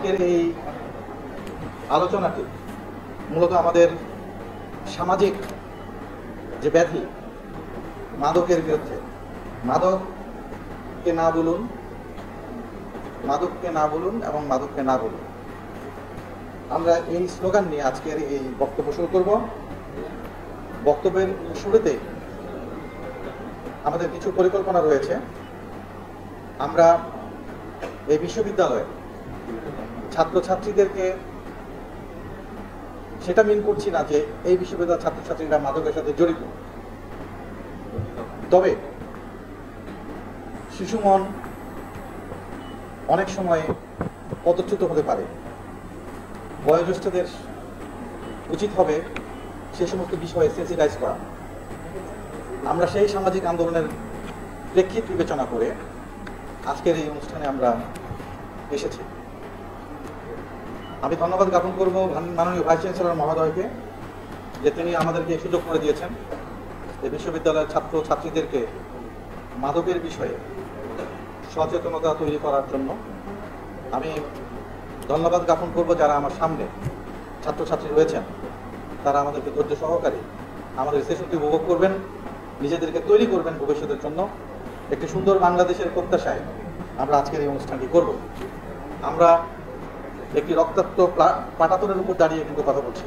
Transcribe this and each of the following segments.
আজকের এই আলোচনাটি মূলত আমাদের সামাজিক যে ব্যাধি মাদকের বিরুদ্ধে, মাদককে না বলুন, মাদককে না বলুন এবং মাদককে না বলুন, আমরা এই স্লোগান নিয়ে আজকের এই বক্তব্য শুরু করব। বক্তব্যের শুরুতে আমাদের কিছু পরিকল্পনা রয়েছে। আমরা এই বিশ্ববিদ্যালয়ে ছাত্রছাত্রীদেরকে, সেটা মিন করছি না যে এই বিশ্ববিদ্যালয়ের ছাত্রছাত্রীরা মাদকের সাথে জড়িত, তবে শিশু মন অনেক সময় পদচ্যুত হতে পারে। বয়োজ্যেষ্ঠদের উচিত হবে সে সমস্ত বিষয়ে সেন্সিটাইজ করা। আমরা সেই সামাজিক আন্দোলনের প্রেক্ষিত বিবেচনা করে আজকের এই অনুষ্ঠানে আমরা এসেছি। আমি ধন্যবাদ জ্ঞাপন করব মাননীয় ভাইস চ্যান্সেলর মহোদয়কে, যে তিনি আমাদেরকে সুযোগ করে দিয়েছেন এই বিশ্ববিদ্যালয়ের ছাত্র ছাত্রীদেরকে মাদকের বিষয়ে সচেতনতা তৈরি করার জন্য। আমি ধন্যবাদ জ্ঞাপন করব যারা আমার সামনে ছাত্রছাত্রী রয়েছেন, তারা আমাদেরকে ধৈর্য সহকারে আমাদের সেশনটি উপভোগ করবেন, নিজেদেরকে তৈরি করবেন ভবিষ্যতের জন্য। একটি সুন্দর বাংলাদেশের প্রত্যাশায় আমরা আজকের এই অনুষ্ঠানটি করব। আমরা একটি রক্তাক্ত পাটাতনের উপর দাঁড়িয়ে কিন্তু কথা বলছি।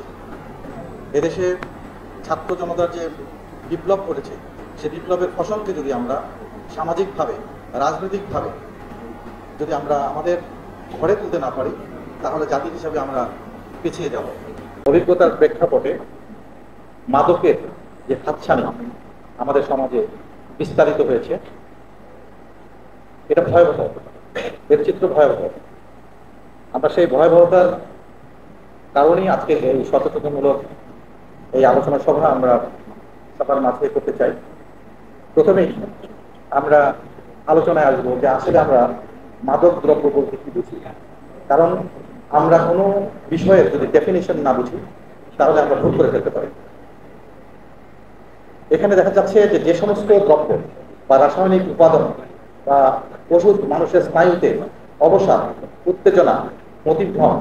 এদেশে ছাত্র জনতার যে বিপ্লব ঘটেছে, সেই বিপ্লবের ফসলকে যদি আমরা সামাজিকভাবে, রাজনৈতিকভাবে যদি আমরা আমাদের ঘরে তুলতে না পারি, তাহলে জাতি হিসাবে আমরা পিছিয়ে যাব। অভিজ্ঞতার প্রেক্ষাপটে মাদকের যে হাতছানি আমাদের সমাজে বিস্তারিত হয়েছে, এটা ভয়াবহ, এর চিত্র ভয়াবহ। আমরা সেই ভয়াবহতার কারণেই আজকে এই সচেতনমূলক এই আলোচনা সভা আমরা সবার মাঝে করতে চাই। প্রথমেই আমরা আলোচনায় আসবো যে আসলে আমরা মাদক দ্রব্য বলতে কি বুঝি। কারণ আমরা কোনো বিষয়ের যদি ডেফিনিশন না বুঝি, তাহলে আমরা ভুল করে ফেলতে পারি। এখানে দেখা যাচ্ছে যে যে সমস্ত দ্রব্য বা রাসায়নিক উপাদান বা ওষুধ মানুষের স্নায়ুতে অবসাদ, উত্তেজনা, মতিভ্রম,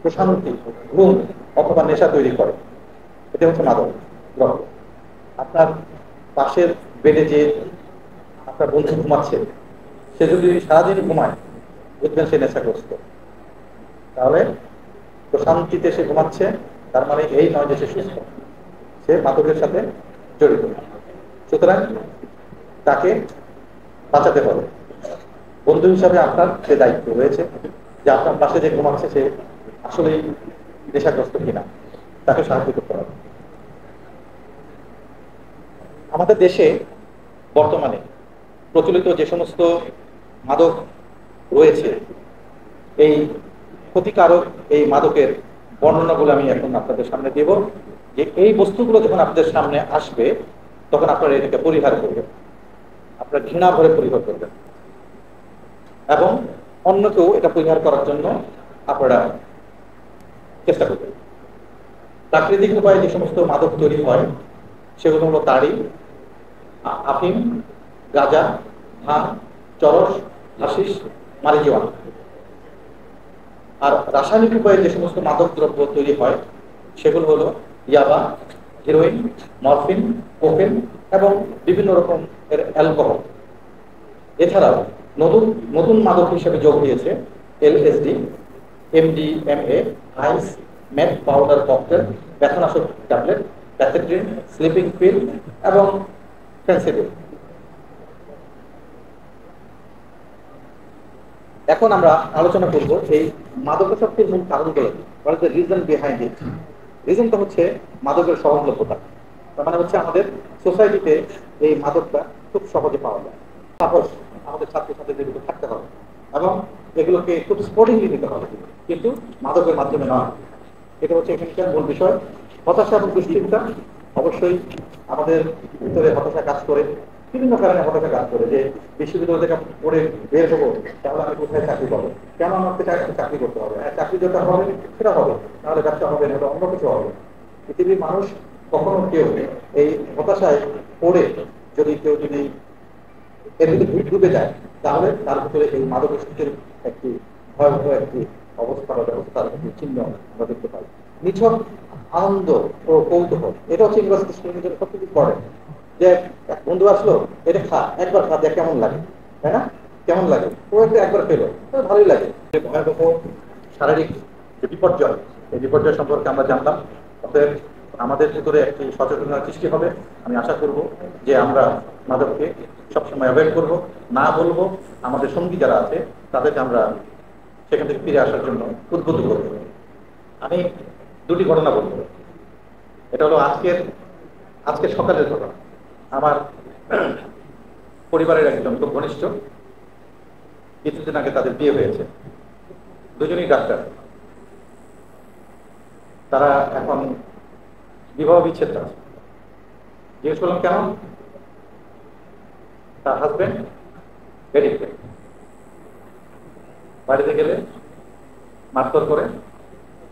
প্রশান্তি, ঘুম অথবা নেশা তৈরি করে, এটা হচ্ছে মাদক দ্রব্য। আপনার পাশের বেডে যে আপনার বন্ধু ঘুমাচ্ছে, সে যদি সারাদিন ঘুমায়, বুঝবেন সে নেশাগ্রস্ত। তাহলে প্রশান্তিতে সে ঘুমাচ্ছে, তার মানে এই নয় যে সে সুস্থ, সে মাদকের সাথে জড়িত। সুতরাং তাকে বাঁচাতে হবে। বন্ধু হিসাবে আপনার যে দায়িত্ব রয়েছে যে আপনার পাশে যে ঘুমাচ্ছে সে আসলেই নেশাগ্রস্ত কিনা, তাকে সাহায্য করতে হবে। আমাদের দেশে বর্তমানে প্রচলিত যে সমস্ত মাদক রয়েছে, এই ক্ষতিকারক এই মাদকের বর্ণনাগুলো আমি এখন আপনাদের সামনে দেব। যে এই বস্তুগুলো যখন আপনাদের সামনে আসবে, তখন আপনারা এটাকে পরিহার করবেন, আপনারা ঘৃণা ভরে পরিহার করবেন এবং অন্যকেও এটা পরিহার করার জন্য আপনারা চেষ্টা করবেন। প্রাকৃতিক উপায়ে যে সমস্ত মাদক তৈরি হয় সেগুলো হলো তাড়ি, আফিম, গাঁজা, ভাঙ, চরস, হাসিস, মারিজুয়ানা। আর রাসায়নিক উপায়ে যে সমস্ত মাদক দ্রব্য তৈরি হয় সেগুলো হলো ইয়াবা, হিরোইন, মরফিন, কোকেন এবং বিভিন্ন রকম এর অ্যালকোহল। এছাড়াও নতুন নতুন মাদক হিসেবে যোগ দিয়েছে এলএসডি, এমডিএমএ, আইস, ম্যাট পাউডার ককটেল, ব্যথানাশক ট্যাবলেট, প্যাথেড্রিন, স্লিপিং পিল এবং ফেন্সিডিল। এখন আমরা আলোচনা করব এই মাদকাসক্তির মূল কারণগুলো, what is the reason behind it। রিজনটা হচ্ছে মাদকের সহজলভ্যতা। তার মানে হচ্ছে আমাদের সোসাইটিতে এই মাদকটা খুব সহজে পাওয়া যায়। সাহস আমাদের ছাত্রছাত্রীদের ভিতরে থাকতে হবে এবং এগুলোকে খুব স্পোর্টিংলি নিতে হবে, কিন্তু মাদকের মাধ্যমে নয়। এটা হচ্ছে এখানকার মূল বিষয়। হতাশা এবং দুশ্চিন্তা, অবশ্যই আমাদের ভিতরে হতাশা কাজ করে, বিভিন্ন কারণে হতাশা কাজ করে যে বিশ্ববিদ্যালয় থেকে পড়ে বের হবো, তাহলে আমি কোথায় চাকরি পাবো, কেন আমাকে চাকরি করতে হবে, চাকরি যেটা হবে সেটা হবে, তাহলে ব্যবসা হবে না, অন্য কিছু হবে। পৃথিবীর মানুষ কখনো কেউ এই হতাশায় পড়ে যদি কেউ যদি এর ভিতরে ডুবে যায়, তাহলে তার ভিতরে এই মাদকাসক্তির একটি ভয়াবহ একটি অবস্থা বা ব্যবস্থার একটি চিহ্ন আমরা দেখতে পাই। নিছক আনন্দ ও কৌতূহল, এটা হচ্ছে ইউনিভার্সিটি স্টুডেন্টের জন্য সবচেয়ে ইম্পর্টেন্ট। যে এক বন্ধু আসলো, এটা খা, একবার খা, দেখ কেমন লাগে, তাই না? কেমন লাগে, ও একবার পেলো, ভালোই লাগে। ভয়াবহ শারীরিক যে বিপর্যয়, এই বিপর্যয় সম্পর্কে আমরা জানলাম। অতএব আমাদের ভিতরে একটি সচেতনতার সৃষ্টি হবে। আমি আশা করব যে আমরা মাদককে সবসময় অ্যাভয়েড করবো, না বলবো। আমাদের সঙ্গী যারা আছে তাদেরকে আমরা সেখান থেকে ফিরে আসার জন্য উদ্বুদ্ধ করব। আমি দুটি ঘটনা বলবো। এটা হলো আজকের সকালের ঘটনা। আমার পরিবারের একজন খুব ঘনিষ্ঠ, কিছুদিন আগে তাদের বিয়ে হয়েছে, দুজনেই ডাক্তার। তারা এখন বিবাহ বিচ্ছেদ আছে। জিজ্ঞেস করলাম কেন? তার হাজবেন্ড এডিক্টেড, বাড়িতে গেলে মারধর করে,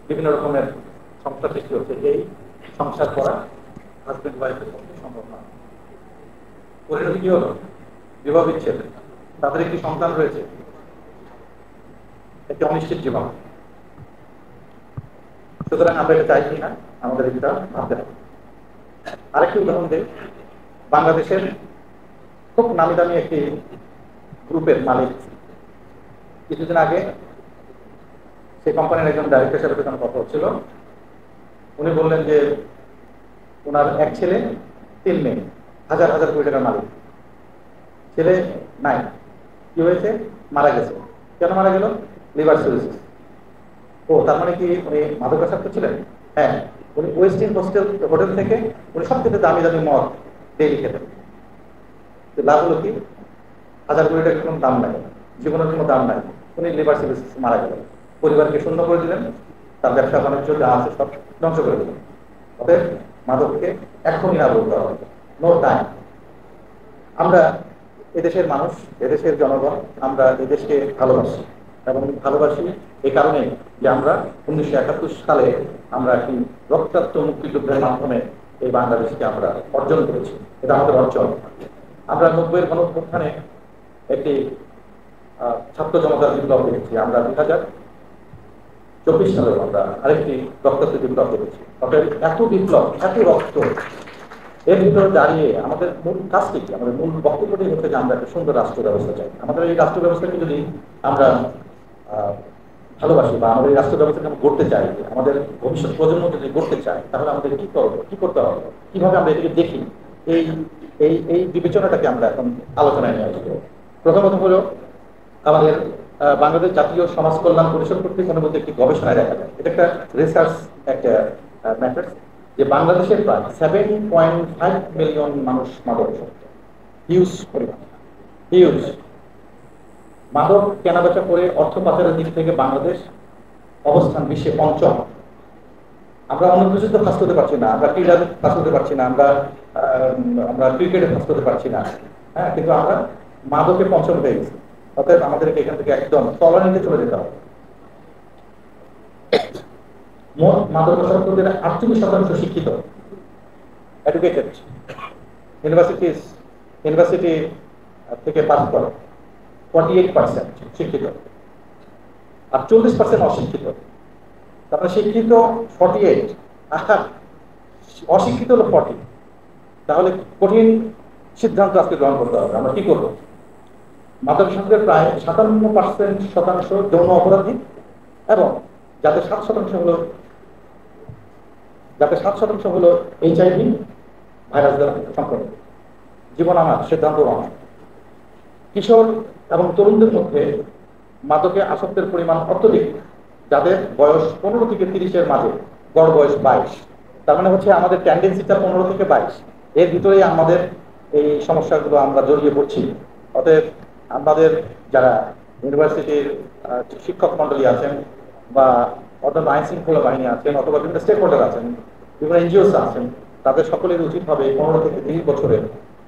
বিভিন্ন রকমের সমস্যা সৃষ্টি হচ্ছে। এই সংসার করা হাজবেন্ড ওয়াইফের পক্ষে সম্ভব না। পরিণতি কি হলো? বিবাহ বিচ্ছেদ। তাদের একটি সন্তান রয়েছে, একটি অনিশ্চিত জীবন। সুতরাং আমরা এটা চাইছি না, আমাদের এটা ভাবতে হবে। আরেকটি উদাহরণ দেই। বাংলাদেশের খুব নামি দামি একটি গ্রুপের মালিক কিছুদিন আগে সেই কোম্পানির একজন ডাইরেক্টর সাথে কথা হচ্ছিল। উনি বললেন যে ওনার এক ছেলে, 3 মেয়ে, হাজার হাজার কোটি টাকার মালিক। ছেলে নাই, কি হয়েছে? মারা গেছে। কেন মারা গেল? Liver cirrhosis. ও, তার মানে কি উনি মাদকাসক্ত ছিলেন? হ্যাঁ, উনি ওয়েস্টিন হোটেল থেকে উনি সবথেকে দামি দামি মদ ডেইলি খেতেন। লাভ হলো কি? হাজার কোটি টাকার কোনো দাম নাই, জীবনের কোনো দাম নাই। উনি লিভার সিরোসিস মারা গেলেন। পরিবারকে শূন্য করে দিলেন, তার ব্যবসা বাণিজ্য যা আছে সব ধ্বংস করে দিলেন। অতএব মাদককে এখনই না বলতে হবে, নো টাইম। আমরা এদেশের মানুষ, এদেশের জনগণ, আমরা এদেশকে ভালোবাসি এবং ভালোবাসি এই কারণে যে আমরা 1971 সালে আমরা একটি রক্তাক্ত মুক্তিযুদ্ধের মাধ্যমে এই বাংলাদেশকে আমরা অর্জন করেছি। এটা আমাদের অর্জন। আমরা 90-এর গণঅভ্যুত্থানে একটি ছাত্র জনতার বিপ্লব দেখেছি। আমরা 2024 সালেও আমরা আরেকটি রক্তাক্ত বিপ্লব দেখেছি। অর্থাৎ এত বিপ্লব, এত রক্ত, এর ভিতরে দাঁড়িয়ে আমাদের মূল কাজটি কি? আমাদের মূল বক্তব্যটি হচ্ছে যে আমরা একটা সুন্দর রাষ্ট্র ব্যবস্থা চাই। আমাদের এই রাষ্ট্র ব্যবস্থাকে যদি আমরা ভালোবাসি বা আমাদের এই রাষ্ট্র ব্যবস্থাকে আমরা গড়তে চাই, আমাদের ভবিষ্যৎ প্রজন্ম যদি গড়তে চাই, তাহলে আমাদের কি করবো, কি করতে হবে, কিভাবে আমরা এটাকে দেখি, এই এই এই বিবেচনাটাকে আমরা এখন আলোচনায় নিয়ে আসবো। প্রথমত হলো আমাদের বাংলাদেশ জাতীয় সমাজ কল্যাণ পরিষদ কর্তৃক অনুমোদিত একটি গবেষণায় দেখা যায়, এটা একটা রিসার্চ একটা ম্যাটার, যে বাংলাদেশের প্রায় 7.5 মিলিয়ন মানুষ মাদকাসক্ত। হিউজ পরিমাণ, হিউজ। মাদক কেনাবেচা করে অর্থ পাচারের দিক থেকে বাংলাদেশ অবস্থান বিশ্বে 5ম। আমরা অনেক কিছুতে ফাঁস করতে পারছি না, আমরা ক্রীড়াতে ফাঁস করতে পারছি না, আমরা ক্রিকেটে ফাঁস করতে পারছি না, হ্যাঁ, কিন্তু আমরা মাদকে 5ম হয়ে গেছি। অতএব আমাদেরকে এখান থেকে একদম তলানিতে চলে যেতে হবে। মোট মাদকাসক্তদের 38% শিক্ষিত, এডুকেটেড, ইউনিভার্সিটি থেকে পাস করা, 48% শিক্ষিত, আর 40% অশিক্ষিত। তারপরে শিক্ষিত 48, আর অশিক্ষিত হলো 40। তাহলে কঠিন সিদ্ধান্ত আজকে গ্রহণ করতে হবে। আমরা কি করবো? মাদকাসক্তের প্রায় 57% যৌন অপরাধী, এবং যাতে 7% হলো HIV ভাইরাস দ্বারা সংক্রমিত। জীবন আমার, সিদ্ধান্ত আমার। কিশোর এবং তরুণদের মধ্যে মাদকে আসক্তের পরিমাণ অত্যধিক, যাদের বয়স 15 থেকে 30-এর মাঝে, গড় বয়স 22। তার মানে হচ্ছে আমাদের টেন্ডেন্সিটা 15 থেকে 22, এর ভিতরেই আমাদের এই সমস্যাগুলো আমরা জড়িয়ে পড়ছি। অতএব আমাদের যারা ইউনিভার্সিটির শিক্ষক মন্ডলী আছেন, বা অন্যান্য আইন শৃঙ্খলা বাহিনী আছেন, অথবা বিভিন্ন স্টেক হোল্ডার আছেন, বিভিন্ন এনজিওস আছেন, তাদের সকলের উচিত হবে 15 থেকে 30 বছরের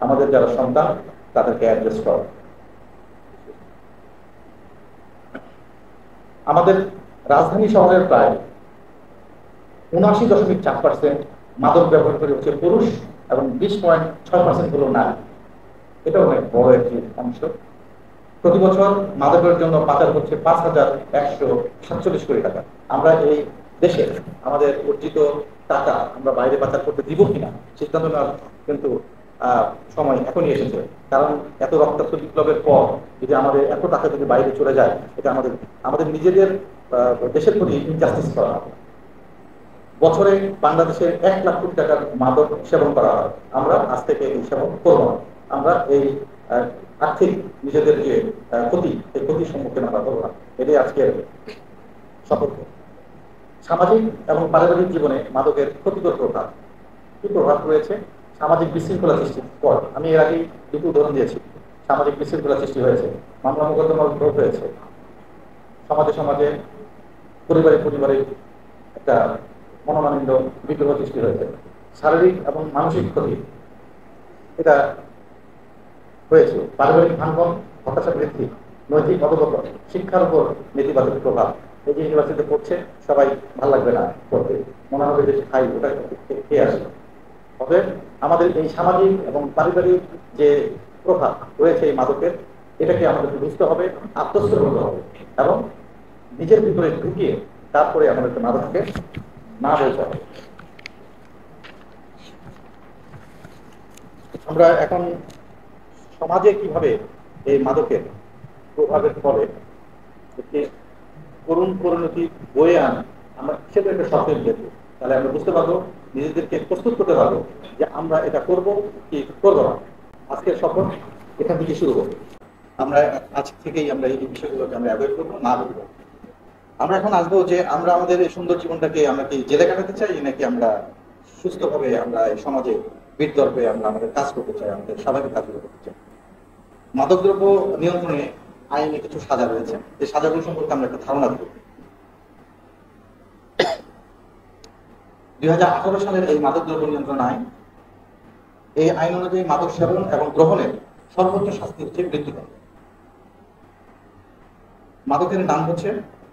আমাদের যারা সন্তান তাদেরকে অ্যাড্রেস করা। আমাদের রাজধানী শহরের প্রায় 79.4% মাদক ব্যবহার করে হচ্ছে পুরুষ, এবং 20.6% হলো নারী। এটা অনেক বড় একটি অংশ। প্রতি বছর মাদকের জন্য পাচার হচ্ছে 5,147 কোটি টাকা। আমরা এই দেশে আমাদের অর্জিত টাকা আমরা বাইরে পাচার করতে দিব কিনা সিদ্ধান্ত নেওয়ার কিন্তু সময় এখনই এসেছে। কারণ এত রক্তাক্ত বিপ্লবের পর যদি আমাদের এত টাকা যদি বাইরে চলে যায়, এটা আমাদের আমাদের নিজেদের দেশের প্রতি ইনজাস্টিস করা হবে। বছরে বাংলাদেশে 1,00,000 কোটি টাকার মাদক সেবন করা হয়। আমরা আজ থেকে এই সেবন করব না। আমরা এই আর্থিক নিজেদের যে ক্ষতি, এই ক্ষতির সম্মুখীন আমরা করব না। এটাই আজকের শপথ। সামাজিক এবং পারিবারিক জীবনে মাদকের ক্ষতিকর প্রভাব কি প্রভাব রয়েছে? সামাজিক বিশৃঙ্খলা সৃষ্টির পর আমি এর আগে দুটো উদাহরণ দিয়েছি। সামাজিক বিশৃঙ্খলা সৃষ্টি হয়েছে, মামলা মোকদ্দমা উদ্ভব হয়েছে, সমাজে সমাজে পরিবারে পরিবারে একটা মনোমালিন্য বিদ্রোহ সৃষ্টি হয়েছে, শারীরিক এবং মানসিক ক্ষতি এটা হয়েছে, পারিবারিক ভাঙন, হতাশা বৃদ্ধি, নৈতিক অবগত, শিক্ষার উপর নেতিবাচক প্রভাব। এই যে ইউনিভার্সিটিতে পড়ছে সবাই ভালো লাগবে না পড়তে, মনে হবে যে খাই ওটা খেয়ে আসে। তবে আমাদের এই সামাজিক এবং পারিবারিক যে প্রভাব রয়েছে এই মাদকের, এটাকে আমাদেরকে বুঝতে হবে, আত্মস্থ হতে হবে এবং নিজের ভিতরে ঢুকিয়ে তারপরে আমাদেরকে মাদককে না বলতে হবে। আমরা এখন সমাজে কিভাবে এই মাদকের প্রভাবের ফলে একটি করুণ পরিণতি বয়ে আন, আমরা সেটা একটা সচেতন দেখব, তাহলে আমরা বুঝতে পারবো, নিজেদেরকে প্রস্তুত করতে পারবো যে আমরা এটা করব কি করব না। আজকের শপথ এখান থেকে শুরু করবো। আমরা আজ থেকেই আমরা এই বিষয়গুলোকে আমরা অ্যাভয়েড করবো, না বলবো। আমরা এখন আসবো যে আমরা আমাদের এই সুন্দর জীবনটাকে আমরা কি জেলে কাটাতে চাই, নাকি আমরা সুস্থভাবে আমরা এই সমাজে বিতর্কে আমরা আমাদের কাজ করতে চাই, আমাদের স্বাভাবিক কাজগুলো করতে চাই। মাদকদ্রব্য নিয়ন্ত্রণে আইনে কিছু সাজা রয়েছে, এই সাজাগুলো সম্পর্কে আমরা একটা ধারণা দেব। 2018 সালের এই মাদকদ্রব্য নিয়ন্ত্রণ আইন, এই আইন অনুযায়ী মাদক সেবন এবং গ্রহণের সর্বোচ্চ শাস্তি হচ্ছে মৃত্যুদণ্ড। মাদকের নাম হচ্ছে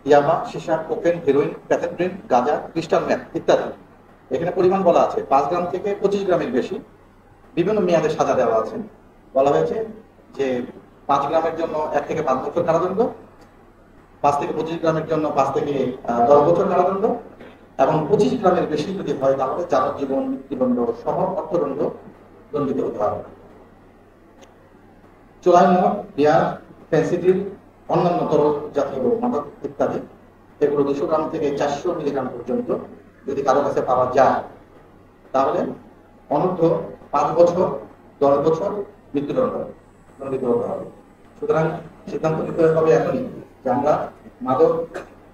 ইয়াবা, সীসা, কোকেন, হেরোইন, প্যাথেড্রিন, গাঁজা, ক্রিস্টাল ম্যাথ ইত্যাদি। এখানে পরিমাণ বলা আছে 5 গ্রাম থেকে 25 গ্রামের বেশি। বিভিন্ন মেয়াদে সাজা দেওয়া আছে। বলা হয়েছে যে 5 গ্রামের জন্য 1 থেকে 5 বছর কারাদণ্ড, 5 থেকে 25 গ্রামের জন্য 5 থেকে 10 বছর কারাদণ্ড, এবং 25 গ্রামের বেশি যদি হয় তাহলে যাবজ্জীবন, মৃত্যুদণ্ড সহ অর্থদণ্ড দণ্ডিত হতে হবে। চোলাই মদ, বিয়ার, ফেন্সিডিল, অন্যান্য তরল জাতীয় মাদক ইত্যাদি, এগুলো 200 গ্রাম থেকে 400 মিলিগ্রাম পর্যন্ত যদি কারো কাছে পাওয়া যায় তাহলে অনূর্ধ্ব 5 বছর, 10 বছর মৃত্যুদণ্ড দণ্ডিত হতে হবে। সুতরাং সিদ্ধান্ত নিতে হবে এখনই যে আমরা মাদক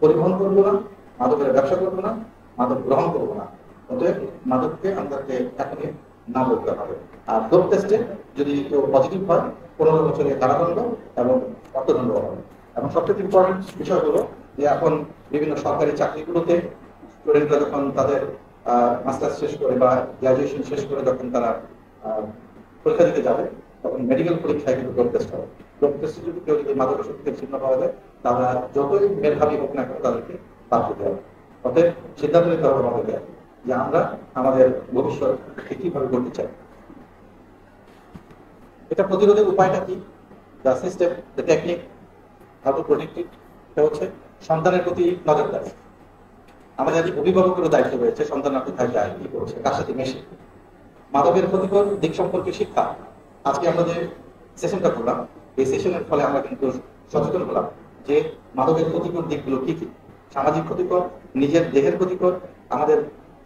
পরিবহন করবো না, মাদকের ব্যবসা করবো না, মাদক গ্রহণ করবো না। অতএব মাদককে আমাদেরকে এখনই না বলতে হবে। আর ডোপ টেস্টে যদি কেউ পজিটিভ হয় 15 বছরের কারাদণ্ড এবং অর্থদণ্ড হবে। এবং সবচেয়ে ইম্পর্টেন্ট বিষয় হলো যে এখন বিভিন্ন সরকারি চাকরিগুলোতে স্টুডেন্টরা যখন তাদের মাস্টার্স শেষ করে বা গ্রাজুয়েশন শেষ করে যখন তারা পরীক্ষা দিতে যাবে, তখন মেডিকেল পরীক্ষায় কিন্তু ডোপ টেস্ট হবে। ডোপ টেস্টে যদি কেউ যদি মাদকাসক্তির চিহ্ন পাওয়া যায়, তারা যতই মেধাবী হোক না কেন তাদেরকে বাদ দিতে হবে। অতএব সিদ্ধান্ত নিতে হবে আমাদেরকে যে আমরা আমাদের ভবিষ্যৎকে কিভাবে করতে চাই। এটা প্রতিরোধের উপায়টা কি? The system, the technique, how to protect ইট, এটা হচ্ছে সন্তানের প্রতি নজরদারি। আমাদের অভিভাবকেরও দায়িত্ব রয়েছে, সন্তানরা কোথায় যায়, কি করছে, কার সাথে মেশে। মাদকের ক্ষতিকর দিক সম্পর্কে শিক্ষা। আজকে আমরা যে সেশনটা করলাম, এই সেশনের ফলে আমরা কিন্তু সচেতন হলাম যে মাদকের ক্ষতিকর দিকগুলো কি কি। সামাজিক ক্ষতিকর, নিজের দেহের ক্ষতিকর, আমাদের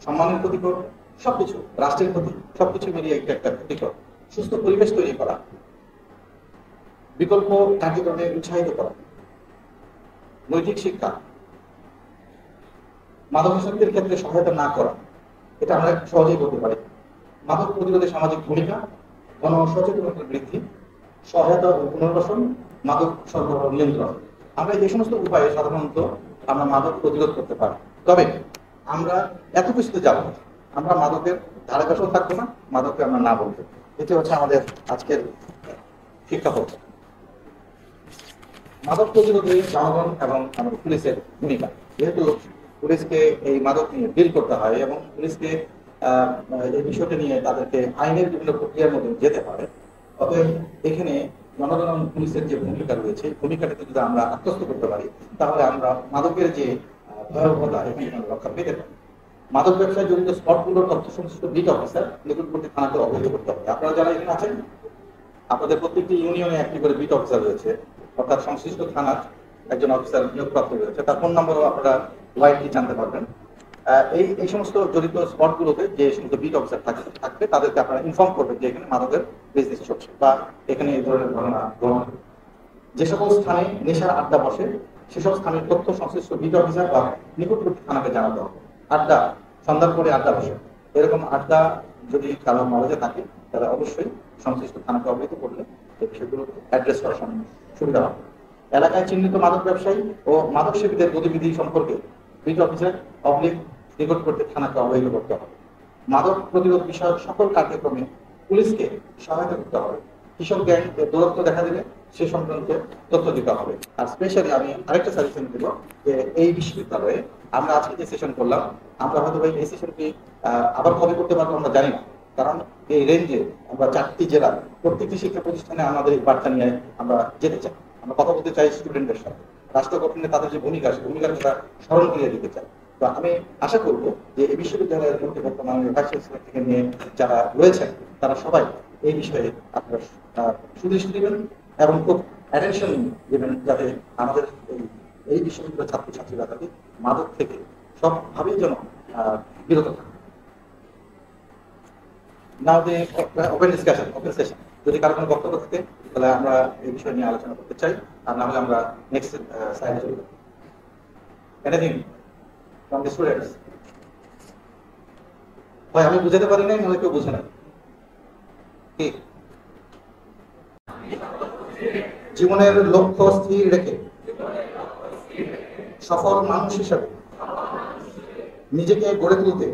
সম্মানের ক্ষতিকর, সবকিছু, রাষ্ট্রের ক্ষতি, সবকিছু মিলিয়ে একটা ক্ষতিকর। সুস্থ পরিবেশ তৈরি করা, বিকল্প কার্যক্রমে উৎসাহিত করা, নৈতিক শিক্ষা, মাদকাসক্তির ক্ষেত্রে সহায়তা না করা, এটা আমরা সহজেই করতে পারি। মাদক প্রতিরোধে সামাজিক ভূমিকা, গণসচেতনতার বৃদ্ধি, সহায়তা ও পুনর্বাসন, মাদক সরবরাহ নিয়ন্ত্রণ। আমরা এই সমস্ত উপায়ে সাধারণত আমরা মাদক প্রতিরোধ করতে পারি। তবে আমরা এত কিছুতে যাব না, আমরা মাদকের ধারে কাছেও থাকবো না, মাদককে আমরা না বলবো। এটি হচ্ছে আমাদের আজকের শিক্ষাপত্র। মাদক প্রতিরোধে জনগণ এবং আমাদের পুলিশের ভূমিকা। যেহেতু পুলিশকে এই মাদক নিয়ে ডিল করতে হয় এবং পুলিশকে এই বিষয়টা নিয়ে তাদেরকে আইনের বিভিন্ন প্রক্রিয়ার মধ্যে যেতে হয়, অতএব এখানে জনগণ পুলিশের যে ভূমিকা রয়েছে ভূমিকাটাকে যদি আমরা আত্মস্থ করতে পারি তাহলে আমরা মাদকের যে ভয়াবহতা এখানে আমরা রক্ষা পেতে পারি। মাদক ব্যবসায় জড়িত স্পটগুলোর তথ্য সংশ্লিষ্ট বিট অফিসার নিকটবর্তী থানাকে অবহিত করতে হবে। আপনারা যারা এখানে আছেন আপনাদের প্রত্যেকটি ইউনিয়নে একটি করে বিট অফিসার রয়েছে, অর্থাৎ সংশ্লিষ্ট থানার একজন অফিসার নিয়োগপ্রাপ্ত রয়েছে, তার ফোন নম্বরও আপনারা ওয়াইডলি জানতে পারবেন। এই সমস্ত জড়িত স্পটগুলোতে যে সমস্ত বিট অফিসার থাকবে তাদেরকে আপনারা ইনফর্ম করবেন যে এখানে মাদকের বিজনেস চলছে বা এখানে এই ধরনের ঘটনা গ্রহণ। যে সকল স্থানে নেশার আড্ডা বসে সেসব স্থানের তথ্য সংশ্লিষ্ট বিট অফিসার বা নিকটবর্তী থানাকে জানাতে হবে। আড্ডা সন্ধ্যার পরে আড্ডা বসে, এরকম আড্ডা যদি কারো নলেজে থাকে তাহলে অবশ্যই সংশ্লিষ্ট থানাকে অবহিত করলে এই বিষয়গুলো অ্যাড্রেস করার সুবিধা হবে। এলাকায় চিহ্নিত মাদক ব্যবসায়ী ও মাদক সেবীদের গতিবিধি সম্পর্কে বিট অফিসার অবলিক নিকটবর্তী থানাকে অবহিত করতে হবে। মাদক প্রতিরোধ বিষয়ক সকল কার্যক্রমে পুলিশকে সহায়তা করতে হবে। কৃষক গ্যাং দূরত্ব দেখা দিলে সে সংক্রান্ত তথ্য দিতে হবে। আর স্পেশালি আমি আরেকটা সাজেশন দেব যে এই বিশ্ববিদ্যালয়ে আমরা আজকে যে সেশন করলাম আমরা হয়তো এই সেশনটি আবার কবে করতে পারবো আমরা জানি না, কারণ এই রেঞ্জে আমরা 4টি জেলা প্রত্যেকটি শিক্ষা প্রতিষ্ঠানে আমাদের এই বার্তা নিয়ে আমরা যেতে চাই। আমরা কথা বলতে চাই স্টুডেন্টদের সাথে, রাষ্ট্র গঠনে তাদের যে ভূমিকা সেই ভূমিকার কথা স্মরণ করিয়ে দিতে চাই। তো আমি আশা করব যে এই বিশ্ববিদ্যালয়ের কর্তৃপক্ষ মাননীয় ভাইস চ্যান্সেলর থেকে নিয়ে যারা রয়েছেন তারা সবাই এই বিষয়ে আপনারা সুদৃষ্টি দেবেন এবং খুব অ্যাটেনশন দেবেন যাতে আমাদের এই বিশ্ববিদ্যালয়ের ছাত্রছাত্রীরা যাতে মাদক থেকে সবভাবেই যেন বিরত থাকে। নাও দে ওপেন ডিসকাশন, ওপেন সেশন। যদি কারো কোনো বক্তব্য থাকে তাহলে আমরা এই বিষয় নিয়ে আলোচনা করতে চাই, আর না হলে আমরা নেক্সট স্লাইডে চলে যাব। Anything from the students? ভাই আমি বুঝাতে পারি নাই, নাহলে কেউ বুঝে না। কি জীবনের লক্ষ্য স্থির রেখে সফল মানুষ হিসেবে নিজেকে গড়ে তুলতে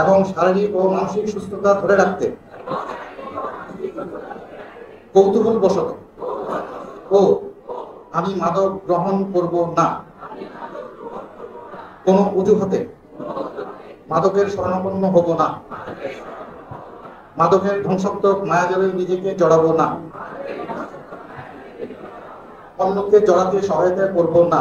এবং শারীরিক ও মানসিক সুস্থতা ধরে রাখতে কৌতূহল বশত ও আমি মাদক গ্রহণ করব না কোন অজুহাতে মাদকের শরণাপন্ন হব না, মাদকের ধ্বংসাত্মক মায়াজালে নিজেকে জড়াবো না, অন্যকে জড়াতে সহায়তা করব না,